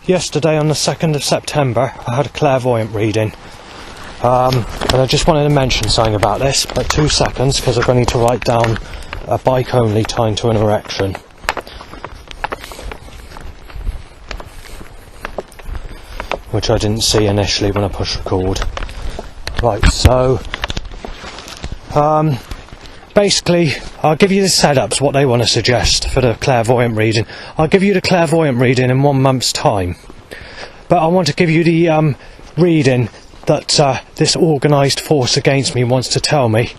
yesterday on the 2nd of September I had a clairvoyant reading, and I just wanted to mention something about this, but 2 seconds, because I'm going to need to write down a bike only time to an erection. Which I didn't see initially when I pushed record. Right, so basically I'll give you the setups, what they want to suggest for the clairvoyant reading. I'll give you the clairvoyant reading in 1 month's time, but I want to give you the reading that this organised force against me wants to tell me,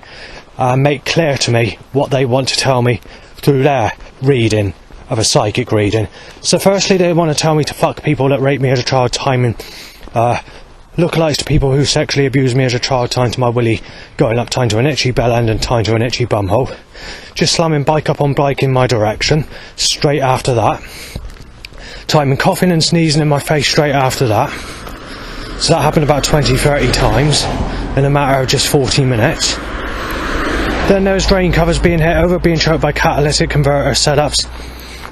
make clear to me what they want to tell me through their reading of a psychic reading. So firstly, they want to tell me to fuck people that raped me as a child, time and lookalikes to people who sexually abused me as a child, time to my willy going up, time to an itchy bell end and time to an itchy bumhole. Just slamming bike up on bike in my direction straight after that. Time and coughing and sneezing in my face straight after that. So that happened about 20-30 times in a matter of just 40 minutes. Then there was drain covers being hit over, being choked by catalytic converter setups.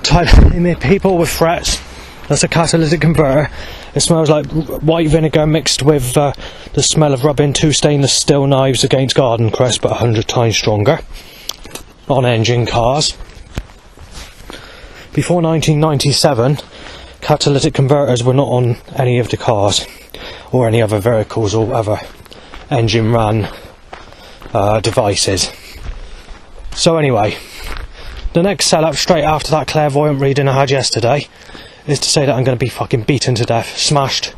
Typing people with threats. That's a catalytic converter. It smells like white vinegar mixed with the smell of rubbing 2 stainless steel knives against garden crest, but 100 times stronger on engine cars. Before 1997, catalytic converters were not on any of the cars or any other vehicles or other engine ran devices. So anyway, the next setup straight after that clairvoyant reading I had yesterday is to say that I'm going to be fucking beaten to death, smashed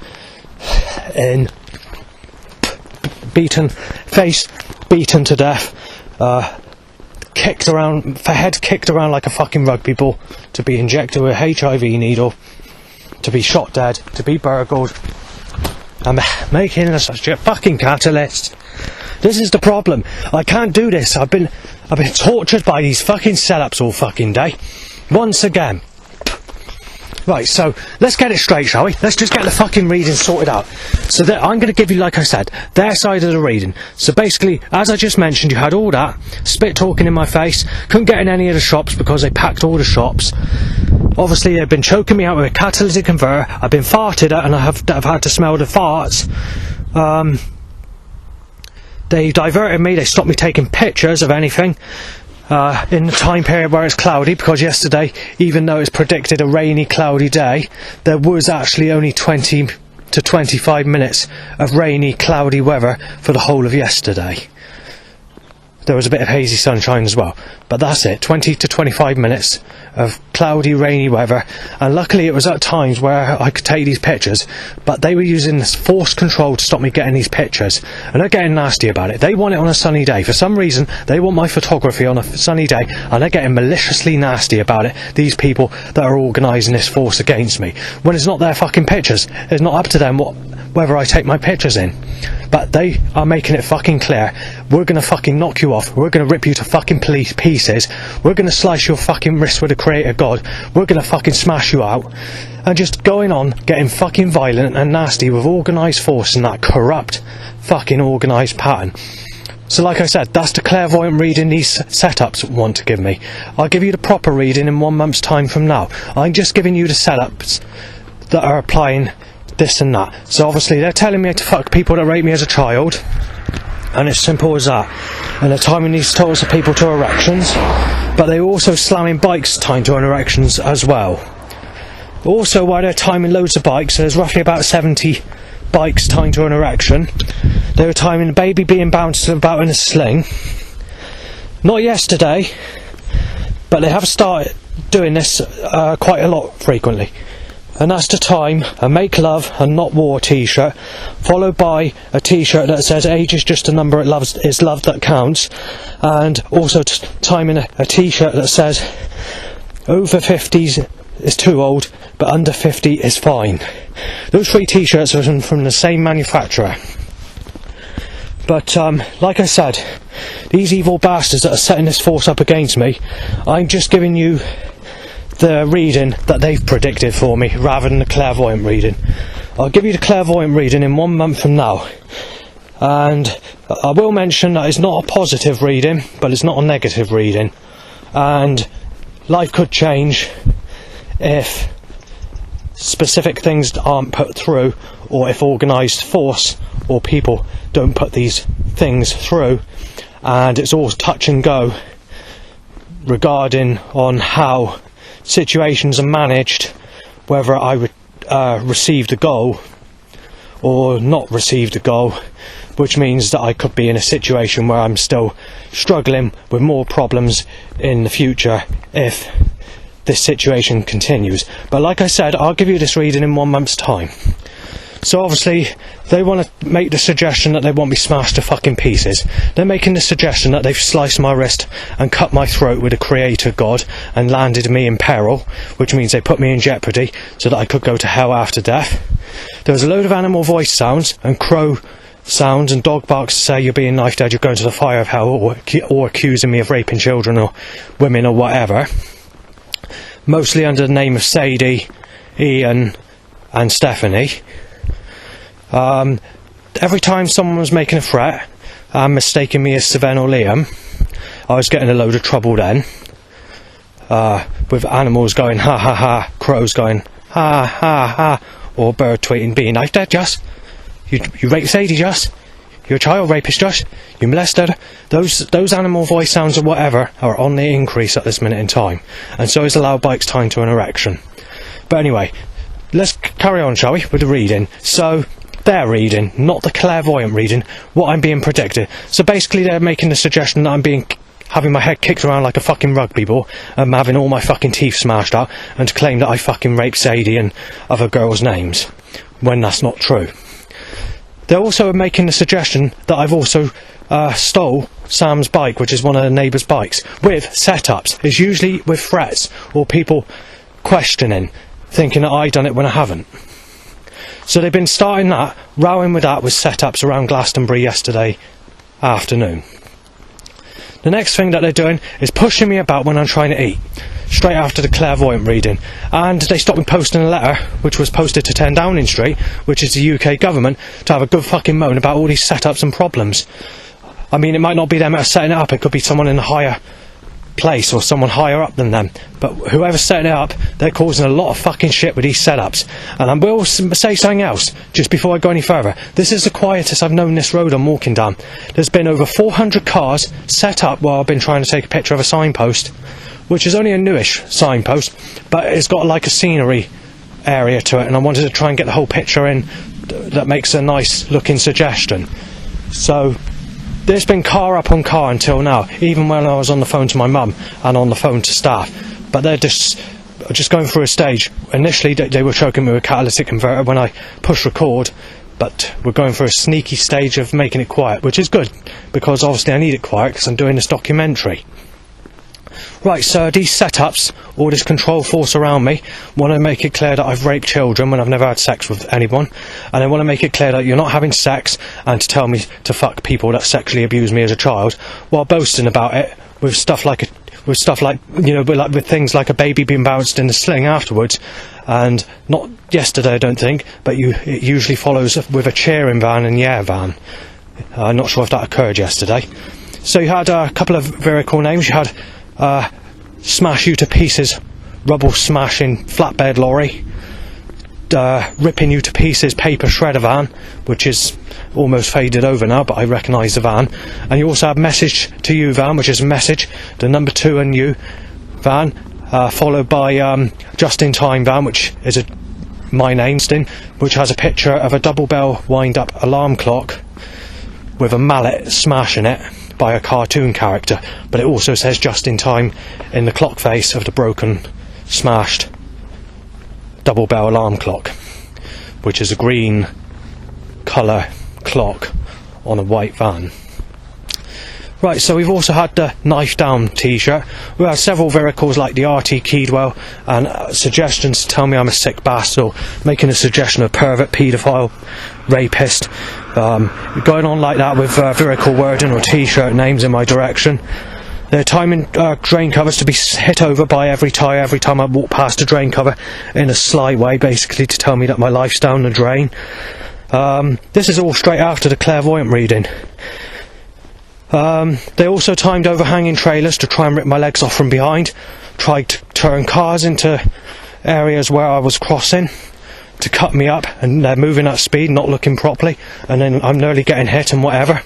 in, beaten, face beaten to death, kicked around, head kicked around like a fucking rugby ball, to be injected with a HIV needle, to be shot dead, to be burgled. I'm making such a fucking catalyst. This is the problem. I can't do this. I've been tortured by these fucking setups all fucking day. Once again. Right, so let's get it straight, shall we? Let's just get the fucking reading sorted out. So that I'm going to give you, like I said, their side of the reading. So basically, as I just mentioned, you had all that, spit talking in my face, couldn't get in any of the shops because they packed all the shops. Obviously, they've been choking me out with a catalytic converter. I've been farted at and I've had to smell the farts. They diverted me, they stopped me taking pictures of anything in the time period where it's cloudy, because yesterday, even though it's predicted a rainy, cloudy day, there was actually only 20 to 25 minutes of rainy, cloudy weather for the whole of yesterday. There was a bit of hazy sunshine as well, but that's it, 20 to 25 minutes of cloudy, rainy weather, and luckily it was at times where I could take these pictures, but they were using this force control to stop me getting these pictures, and they're getting nasty about it. They want it on a sunny day. For some reason, they want my photography on a sunny day, and they're getting maliciously nasty about it, these people that are organising this force against me, when it's not their fucking pictures. It's not up to them whether I take my pictures in. But they are making it fucking clear, we're going to fucking knock you off, we're going to rip you to fucking pieces, we're going to slice your fucking wrist with the creator God, we're going to fucking smash you out, and just going on getting fucking violent and nasty with organised force and that corrupt fucking organised pattern. So like I said, that's the clairvoyant reading these setups want to give me. I'll give you the proper reading in 1 month's time from now. I'm just giving you the setups that are applying this and that. So obviously they're telling me to fuck people that raped me as a child, and it's simple as that. And they're timing these totals of people to erections, but they're also slamming bikes timed to erections as well. Also, while they're timing loads of bikes, there's roughly about 70 bikes timed to an erection, they were timing the baby being bounced about in a sling. Not yesterday, but they have started doing this quite a lot frequently. And that's to time a Make Love and Not War t-shirt, followed by a t-shirt that says age is just a number, it's love that counts, and also timing a t-shirt that says over 50s is too old, but under 50 is fine. Those 3 t-shirts are from the same manufacturer. But like I said, these evil bastards that are setting this force up against me, I'm just giving you the reading that they've predicted for me rather than the clairvoyant reading. I'll give you the clairvoyant reading in 1 month from now, and I will mention that it's not a positive reading, but it's not a negative reading, and life could change if specific things aren't put through, or if organised force or people don't put these things through, and it's all touch and go regarding on how situations are managed, whether I received a goal or not received a goal, which means that I could be in a situation where I'm still struggling with more problems in the future if this situation continues. But like I said, I'll give you this reading in 1 month's time. So obviously they want to make the suggestion that they want me smashed to fucking pieces. They're making the suggestion that they've sliced my wrist and cut my throat with a creator god and landed me in peril, which means they put me in jeopardy so that I could go to hell after death. There was a load of animal voice sounds and crow sounds and dog barks to say you're being knifed dead, you're going to the fire of hell, or accusing me of raping children or women or whatever. Mostly under the name of Sadie, Ian and Stephanie. Every time someone was making a threat and mistaking me as Sven or Liam, I was getting a load of trouble then. With animals going ha ha ha, crows going ha ha ha, or bird tweeting being knifed dead, Just. You raped Sadie, Just. You're a child rapist, Just. You molested her. Those animal voice sounds or whatever are on the increase at this minute in time, and so is the loud bikes tying to an erection. But anyway, let's carry on, shall we, with the reading. So their reading, not the clairvoyant reading, what I'm being predicted. So basically they're making the suggestion that I'm having my head kicked around like a fucking rugby ball, and having all my fucking teeth smashed out, and to claim that I fucking raped Sadie and other girls' names, when that's not true. They're also making the suggestion that I've also stole Sam's bike, which is one of the neighbours' bikes, with setups. It's usually with threats or people questioning, thinking that I done it when I haven't. So they've been starting that, rowing with that with setups around Glastonbury yesterday afternoon. The next thing that they're doing is pushing me about when I'm trying to eat, straight after the clairvoyant reading. And they stopped me posting a letter, which was posted to 10 Downing Street, which is the UK government, to have a good fucking moan about all these setups and problems. I mean, it might not be them that are setting it up, it could be someone in a higher place or someone higher up than them, but whoever's setting it up, they're causing a lot of fucking shit with these setups. And I will say something else just before I go any further. This is the quietest I've known this road I'm walking down. There's been over 400 cars set up while I've been trying to take a picture of a signpost, which is only a newish signpost, but it's got like a scenery area to it, and I wanted to try and get the whole picture in that makes a nice looking suggestion. So there's been car up on car until now, even when I was on the phone to my mum and on the phone to staff. But they're just going through a stage. Initially they were choking me with a catalytic converter when I push record, but we're going through a sneaky stage of making it quiet, which is good, because obviously I need it quiet because I'm doing this documentary. Right, so these setups, all this control force around me, want to make it clear that I've raped children when I've never had sex with anyone, and they want to make it clear that you're not having sex, and to tell me to fuck people that sexually abused me as a child, while boasting about it with stuff like with things like a baby being bounced in a sling afterwards, and not yesterday I don't think, but it usually follows with a cheering van and yeah van. I'm not sure if that occurred yesterday. So you had a couple of vehicle names. You had Smash You to Pieces Rubble Smashing Flatbed Lorry, Ripping You to Pieces Paper Shredder Van, which is almost faded over now, but I recognise the van. And you also have Message to You Van, which is a message, the number 2 and you van, followed by Just in Time Van, which is my name, which has a picture of a double bell wind up alarm clock with a mallet smashing it by a cartoon character, but it also says Just in Time in the clock face of the broken, smashed double bell alarm clock, which is a green colour clock on a white van. Right, so we've also had the Knife Down t-shirt. We had several vehicles like the RT Keedwell and suggestions to tell me I'm a sick bastard, or making a suggestion of pervert, paedophile, rapist, going on like that with vehicle wording or t-shirt names in my direction. They're timing drain covers to be hit over by every tyre every time I walk past a drain cover in a sly way, basically to tell me that my life's down the drain. This is all straight after the clairvoyant reading. They also timed overhanging trailers to try and rip my legs off from behind, tried to turn cars into areas where I was crossing to cut me up, and they're moving at speed, not looking properly, and then I'm nearly getting hit and whatever.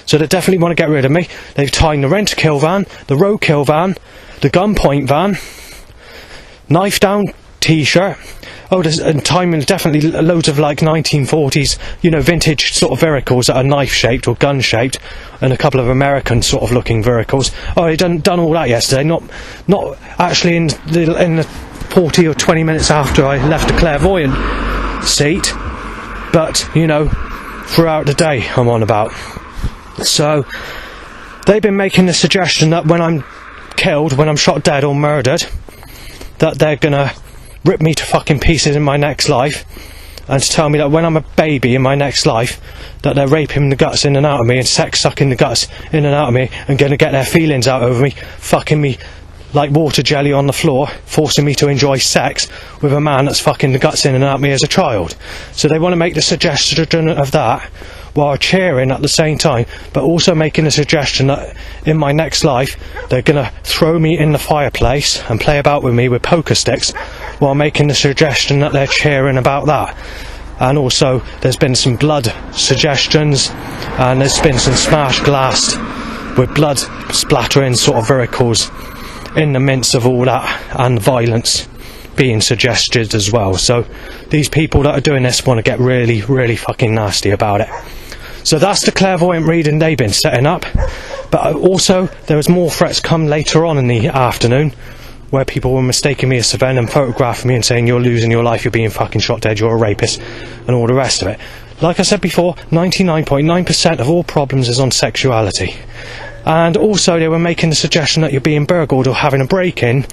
So they definitely want to get rid of me. They've tied the rent-a-kill van, the roadkill van, the gunpoint van, knife down t-shirt. Oh, and timing definitely loads of like 1940s, you know, vintage sort of vehicles that are knife-shaped or gun-shaped, and a couple of American sort of looking vehicles. Oh, they done all that yesterday. Not actually in the 40 or 20 minutes after I left the Clairvoyant seat, but you know, throughout the day I'm on about. So they've been making the suggestion that when I'm killed, when I'm shot dead or murdered, that they're gonna rip me to fucking pieces in my next life, and to tell me that when I'm a baby in my next life, that they're raping the guts in and out of me and sex sucking the guts in and out of me and gonna get their feelings out over me, fucking me like water jelly on the floor, forcing me to enjoy sex with a man that's fucking the guts in and out of me as a child. So they want to make the suggestion of that while cheering at the same time, but also making the suggestion that in my next life they're going to throw me in the fireplace and play about with me with poker sticks, while making the suggestion that they're cheering about that. And also there's been some blood suggestions, and there's been some smashed glass with blood splattering sort of vehicles in the midst of all that, and violence being suggested as well. So these people that are doing this want to get really, really fucking nasty about it. So that's the clairvoyant reading they've been setting up. But also there was more threats come later on in the afternoon, where people were mistaking me as Savannah and photographing me and saying you're losing your life, you're being fucking shot dead, you're a rapist, and all the rest of it. Like I said before, 99.9% of all problems is on sexuality. And also they were making the suggestion that you're being burgled or having a break-in,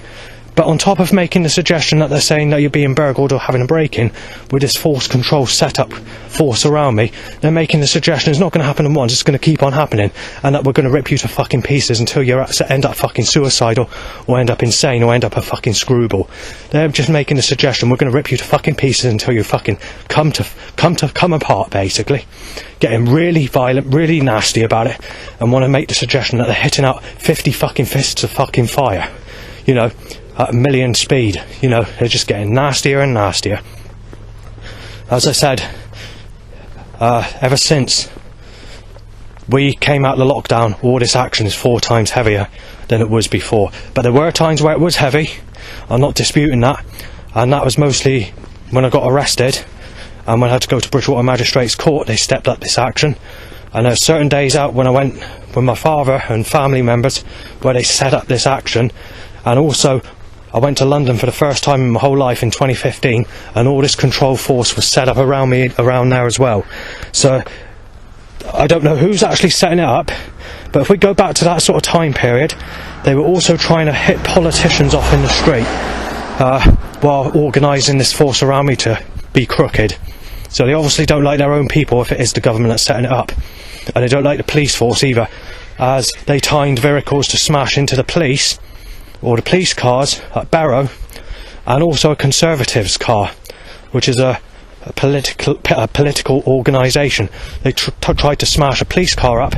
but on top of making the suggestion that they're saying that you're being burgled or having a break-in with this force control setup force around me, they're making the suggestion it's not going to happen at once, it's going to keep on happening, and that we're going to rip you to fucking pieces until you end up fucking suicidal, or end up insane, or end up a fucking screwball. They're just making the suggestion we're going to rip you to fucking pieces until you fucking come apart, basically. Getting really violent, really nasty about it, and want to make the suggestion that they're hitting out 50 fucking fists of fucking fire, you know, at a million speed. You know, they're just getting nastier and nastier. As I said, ever since we came out of the lockdown, all this action is 4 times heavier than it was before. But there were times where it was heavy, I'm not disputing that, and that was mostly when I got arrested, and when I had to go to Bridgewater Magistrates Court, they stepped up this action. And there are certain days out when I went with my father and family members where they set up this action. And also I went to London for the first time in my whole life in 2015, and all this control force was set up around me around there as well. So I don't know who's actually setting it up, but if we go back to that sort of time period, they were also trying to hit politicians off in the street while organising this force around me to be crooked. So they obviously don't like their own people if it is the government that's setting it up, and they don't like the police force either, as they timed vehicles to smash into the police, or the police cars at Barrow, and also a Conservatives car, which is a political organisation. They tried to smash a police car up,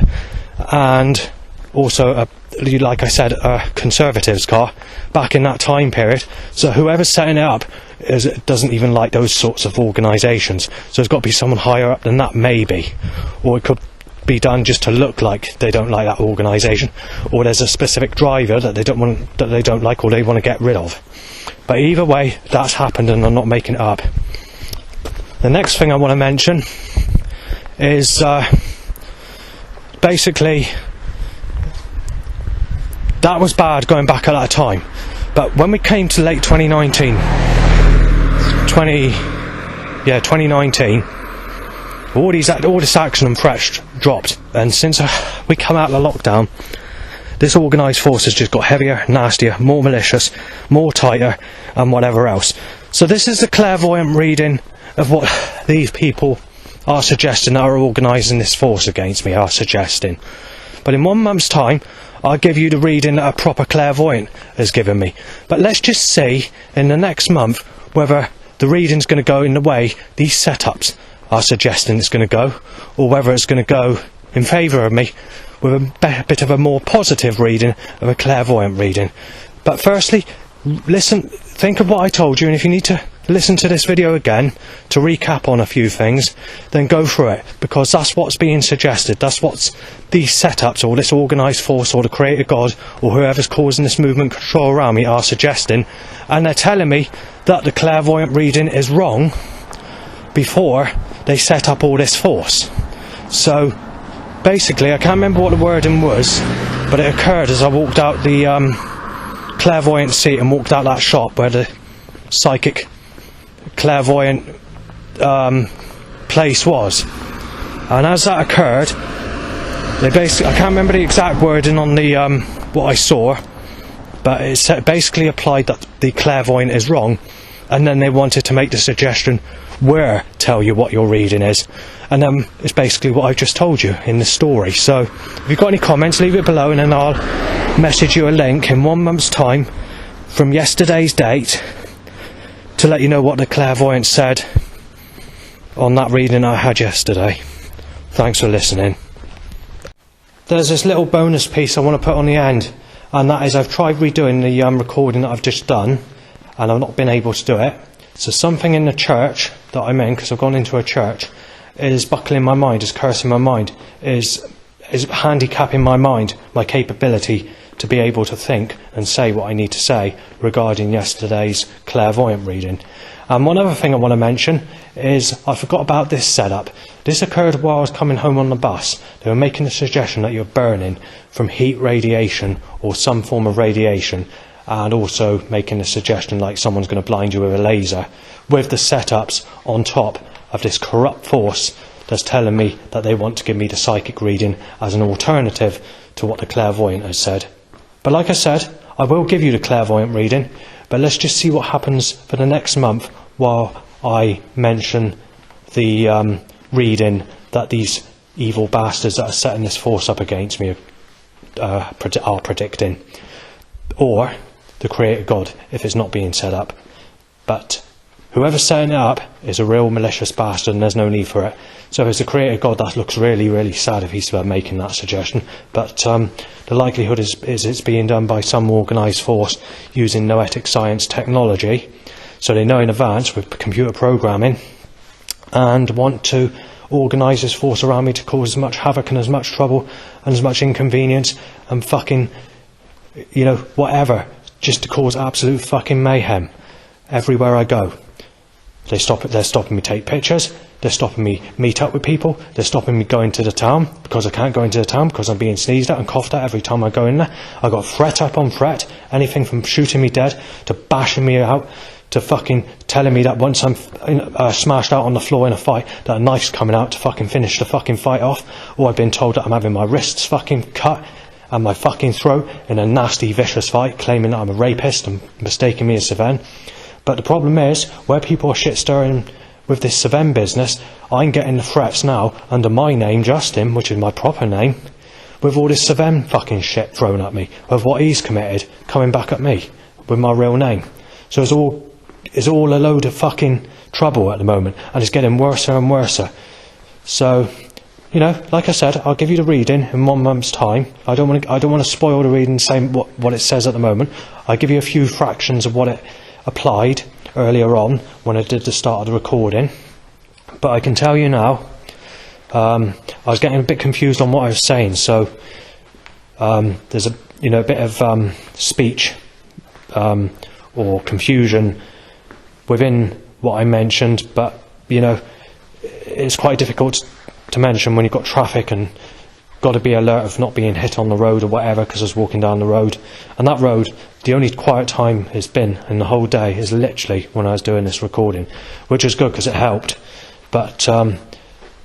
and also like I said, a Conservatives car back in that time period. So whoever's setting it up doesn't even like those sorts of organisations. So there's got to be someone higher up than that, maybe, or it could be done just to look like they don't like that organisation, or there's a specific driver that they don't like, or they want to get rid of. But either way, that's happened, and I'm not making it up. The next thing I want to mention is basically that was bad going back at that time, but when we came to late 2019, all this action and threats dropped, and since we come out of the lockdown, this organised force has just got heavier, nastier, more malicious, more tighter, and whatever else. So this is the clairvoyant reading of what these people are suggesting that are organising this force against me are suggesting. But in 1 month's time, I'll give you the reading that a proper clairvoyant has given me. But let's just see in the next month whether the reading's going to go in the way these setups are suggesting it's going to go, or whether it's going to go in favour of me with a bit of a more positive reading of a clairvoyant reading. But firstly, listen, think of what I told you, and if you need to listen to this video again to recap on a few things, then go through it, because that's what's being suggested. That's what's these setups, or this organised force, or the Creator God, or whoever's causing this movement control around me are suggesting, and they're telling me that the clairvoyant reading is wrong before they set up all this force. So basically, I can't remember what the wording was, but it occurred as I walked out the clairvoyant seat and walked out that shop where the psychic clairvoyant place was. And as that occurred, they basically, I can't remember the exact wording on the what I saw, but it basically applied that the clairvoyant is wrong, and then they wanted to make the suggestion where tell you what your reading is, and it's basically what I've just told you in the story. So if you've got any comments, leave it below, and then I'll message you a link in 1 month's time from yesterday's date to let you know what the clairvoyant said on that reading I had yesterday. Thanks for listening. There's this little bonus piece I want to put on the end, and that is I've tried redoing the recording that I've just done, and I've not been able to do it. So something in the church that I'm in, because I've gone into a church, is buckling my mind, is cursing my mind, is handicapping my mind, my capability to be able to think and say what I need to say regarding yesterday's clairvoyant reading. And one other thing I want to mention is I forgot about this setup. This occurred while I was coming home on the bus. They were making the suggestion that you're burning from heat radiation or some form of radiation, and also making a suggestion like someone's going to blind you with a laser, with the setups on top of this corrupt force that's telling me that they want to give me the psychic reading as an alternative to what the clairvoyant has said. But like I said, I will give you the clairvoyant reading, but let's just see what happens for the next month while I mention the reading that these evil bastards that are setting this force up against me are predicting. Or the Creator God, if it's not being set up. But whoever's setting it up is a real malicious bastard, and there's no need for it. So if it's the Creator God, that looks really, really sad if he's making that suggestion. But the likelihood is it's being done by some organised force using noetic science technology. So they know in advance with computer programming, and want to organise this force around me to cause as much havoc and as much trouble and as much inconvenience and fucking, you know, whatever, just to cause absolute fucking mayhem everywhere I go. They're stopping me take pictures, they're stopping me meet up with people, they're stopping me going to the town because I can't go into the town because I'm being sneezed at and coughed at every time I go in there. I got threat up on threat, anything from shooting me dead to bashing me out to fucking telling me that once I'm smashed out on the floor in a fight that a knife's coming out to fucking finish the fucking fight off, or I've been told that I'm having my wrists fucking cut and my fucking throat in a nasty vicious fight, claiming that I'm a rapist and mistaking me as Savan. But the problem is, where people are shit stirring with this Savan business, I'm getting the threats now under my name, Justin, which is my proper name, with all this Savan fucking shit thrown at me, of what he's committed, coming back at me with my real name. So it's all a load of fucking trouble at the moment, and it's getting worse and worse. So, you know, like I said, I'll give you the reading in 1 month's time. I don't want to spoil the reading saying what it says at the moment. I'll give you a few fractions of what it applied earlier on when I did the start of the recording. But I can tell you now, I was getting a bit confused on what I was saying. So there's a bit of speech or confusion within what I mentioned, but you know, it's quite difficult to mention when you've got traffic and got to be alert of not being hit on the road or whatever, because I was walking down the road, and that road, the only quiet time it's been in the whole day is literally when I was doing this recording, which is good because it helped. But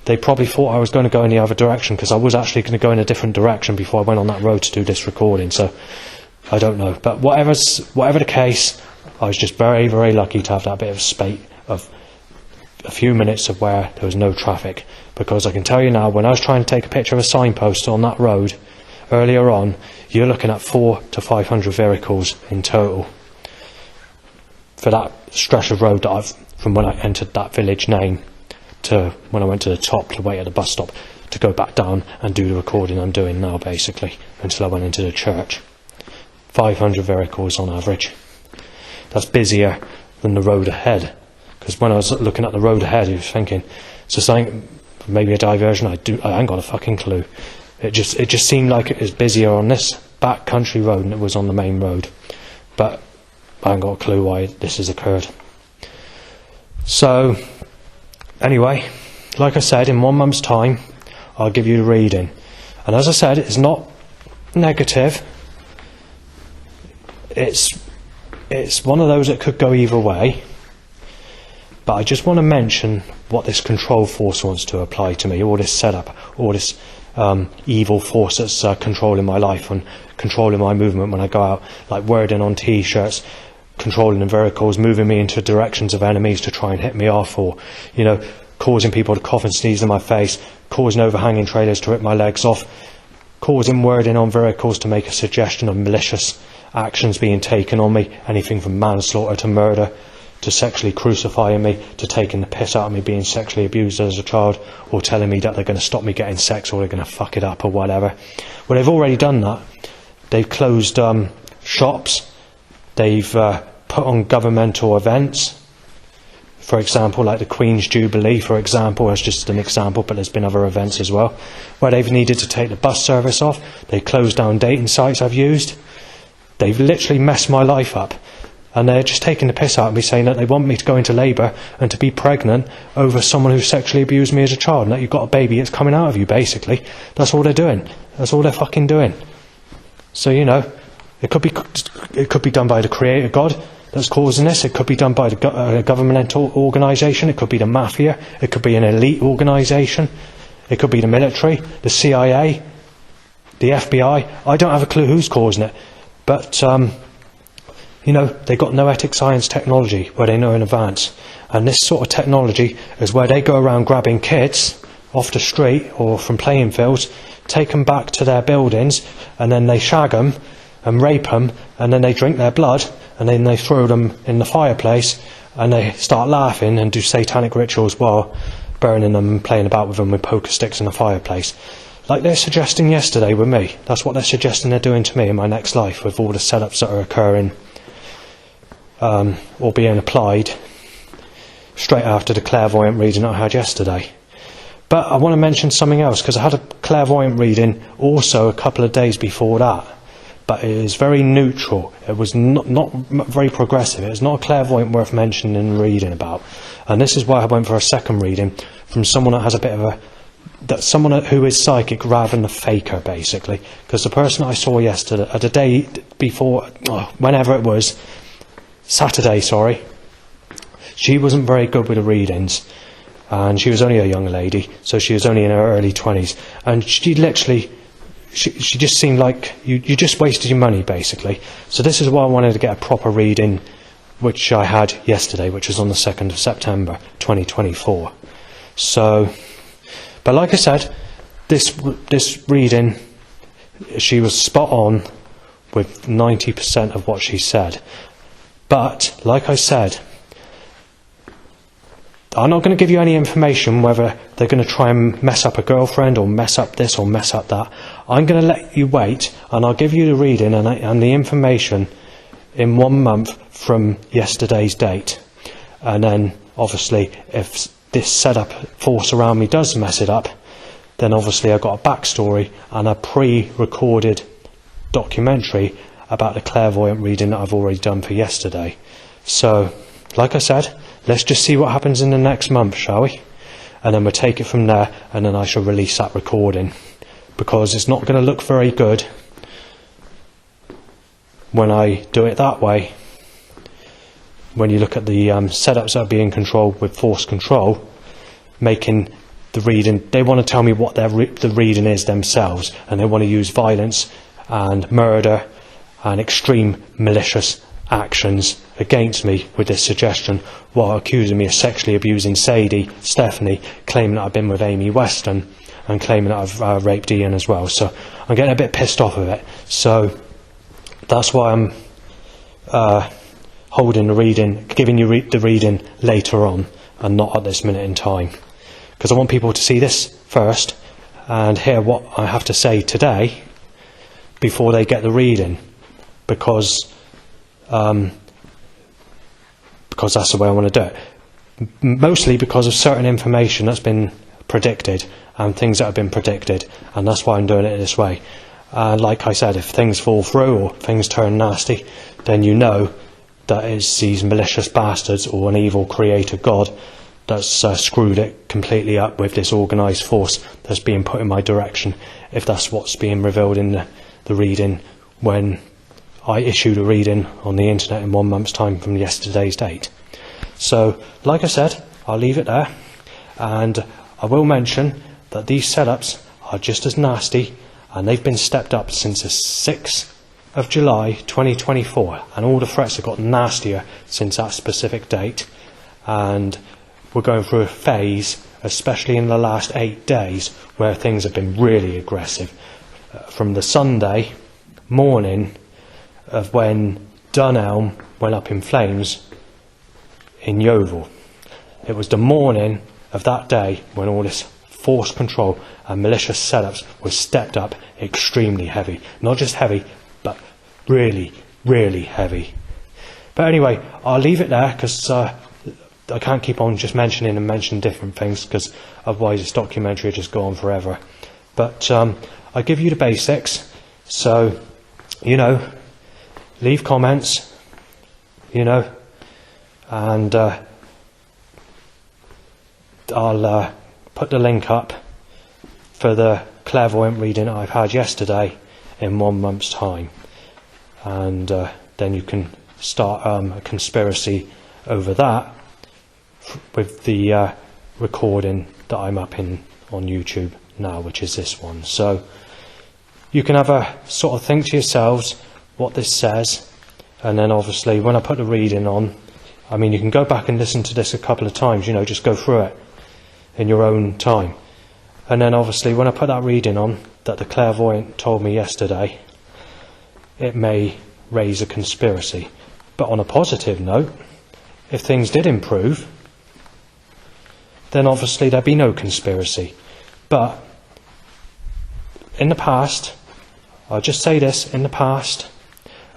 they probably thought I was going to go in the other direction, because I was actually going to go in a different direction before I went on that road to do this recording. So I don't know, but whatever the case, I was just very, very lucky to have that bit of space of a few minutes of where there was no traffic, because I can tell you now, when I was trying to take a picture of a signpost on that road earlier on, you're looking at 400 to 500 vehicles in total for that stretch of road that from when I entered that village name to when I went to the top to wait at the bus stop to go back down and do the recording I'm doing now, basically, until I went into the church. 500 vehicles on average. that's busier than the road ahead. Because when I was looking at the road ahead, I was thinking, so something, maybe a diversion. I ain't got a fucking clue. It just seemed like it was busier on this back country road than it was on the main road. But I ain't got a clue why this has occurred. So, anyway, like I said, in 1 month's time, I'll give you the reading. And as I said, it's not negative. It's one of those that could go either way. But I just want to mention what this control force wants to apply to me, all this setup, all this evil force that's controlling my life and controlling my movement when I go out, like wording on t-shirts, controlling the vehicles, moving me into directions of enemies to try and hit me off, or, you know, causing people to cough and sneeze in my face, causing overhanging trailers to rip my legs off, causing wording on vehicles to make a suggestion of malicious actions being taken on me, anything from manslaughter to murder, to sexually crucifying me, to taking the piss out of me being sexually abused as a child, or telling me that they're going to stop me getting sex or they're going to fuck it up or whatever. Well, they've already done that. They've closed shops. They've put on governmental events. For example, like the Queen's Jubilee, for example, as just an example, but there's been other events as well, where they've needed to take the bus service off. They closed down dating sites I've used. They've literally messed my life up. And they're just taking the piss out of me, saying that they want me to go into labour and to be pregnant over someone who sexually abused me as a child, and that you've got a baby, it's coming out of you, basically. That's all they're doing. That's all they're fucking doing. So, you know, it could be done by the Creator God that's causing this. It could be done by the governmental organisation. It could be the mafia. It could be an elite organisation. It could be the military, the CIA, the FBI. I don't have a clue who's causing it. But, you know, they've got noetic science technology where they know in advance. And this sort of technology is where they go around grabbing kids off the street or from playing fields, take them back to their buildings, and then they shag them and rape them, and then they drink their blood, and then they throw them in the fireplace, and they start laughing and do satanic rituals while burning them and playing about with them with poker sticks in the fireplace. Like they're suggesting yesterday with me. That's what they're suggesting they're doing to me in my next life, with all the setups that are occurring or being applied straight after the clairvoyant reading I had yesterday. But I want to mention something else, because I had a clairvoyant reading also a couple of days before that, but it was very neutral. It was not very progressive. It was not a clairvoyant worth mentioning and reading about. And this is why I went for a second reading from someone that has a bit of someone who is psychic rather than a faker, basically. Because the person I saw yesterday, the day before, whenever it was, Saturday, sorry, she wasn't very good with the readings, and she was only a young lady, so she was only in her early 20s, and she literally, she just seemed like you just wasted your money, basically. So this is why I wanted to get a proper reading, which I had yesterday, which was on the 2nd of September 2024. So, but like I said, this reading, she was spot on with 90% of what she said. But, like I said, I'm not going to give you any information whether they're going to try and mess up a girlfriend or mess up this or mess up that. I'm going to let you wait, and I'll give you the reading and the information in 1 month from yesterday's date. And then, obviously, if this setup force around me does mess it up, then obviously I've got a backstory and a pre-recorded documentary about the clairvoyant reading that I've already done for yesterday. So, like I said, let's just see what happens in the next month, shall we? And then we'll take it from there, and then I shall release that recording, because it's not going to look very good when I do it that way. When you look at the setups that are being controlled with force control, making the reading, they want to tell me what the reading is themselves, and they want to use violence and murder and extreme malicious actions against me with this suggestion, while accusing me of sexually abusing Sadie, Stephanie, claiming that I've been with Amy Weston, and claiming that I've raped Ian as well. So I'm getting a bit pissed off of it. So that's why I'm holding the reading, giving you the reading later on, and not at this minute in time, because I want people to see this first and hear what I have to say today before they get the reading. Because because that's the way I want to do it. Mostly because of certain information that's been predicted and things that have been predicted, and that's why I'm doing it this way. Like I said, if things fall through or things turn nasty, then you know that it's these malicious bastards or an evil creator god that's screwed it completely up with this organised force that's being put in my direction, if that's what's being revealed in the reading when I issued a reading on the internet in 1 month's time from yesterday's date. So, like I said, I'll leave it there, and I will mention that these setups are just as nasty, and they've been stepped up since the 6th of July 2024, and all the threats have got nastier since that specific date, and we're going through a phase, especially in the last 8 days, where things have been really aggressive. From the Sunday morning of when Dunelm went up in flames in Yeovil. It was the morning of that day when all this force control and malicious setups were stepped up extremely heavy. Not just heavy, but really, really heavy. But anyway, I'll leave it there, because I can't keep on just mentioning different things, because otherwise this documentary will just go on forever. But I give you the basics, so, you know, leave comments, you know, and I'll put the link up for the clairvoyant reading I've had yesterday in 1 month's time, and then you can start a conspiracy over that with the recording that I'm up in on YouTube now, which is this one. So you can have a sort of think to yourselves what this says, and then obviously when I put the reading on, I mean, you can go back and listen to this a couple of times, you know, just go through it in your own time. And then obviously when I put that reading on that the clairvoyant told me yesterday, it may raise a conspiracy. But on a positive note, if things did improve, then obviously there'd be no conspiracy. But in the past, I'll just say this, in the past,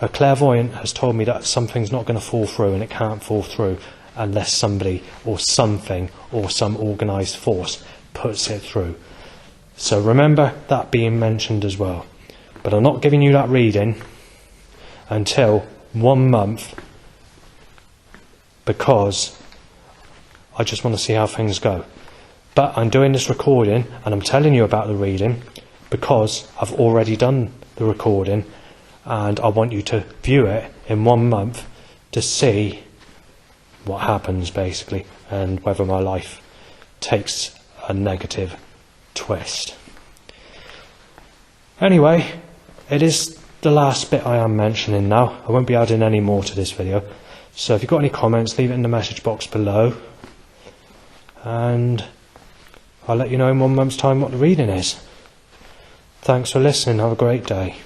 a clairvoyant has told me that something's not going to fall through, and it can't fall through unless somebody or something or some organised force puts it through. So remember that being mentioned as well. But I'm not giving you that reading until 1 month, because I just want to see how things go. But I'm doing this recording and I'm telling you about the reading because I've already done the recording, and I want you to view it in 1 month to see what happens basically, and whether my life takes a negative twist. Anyway, it is the last bit I am mentioning now. I won't be adding any more to this video. So if you've got any comments, leave it in the message box below, and I'll let you know in 1 month's time what the reading is. Thanks for listening. Have a great day.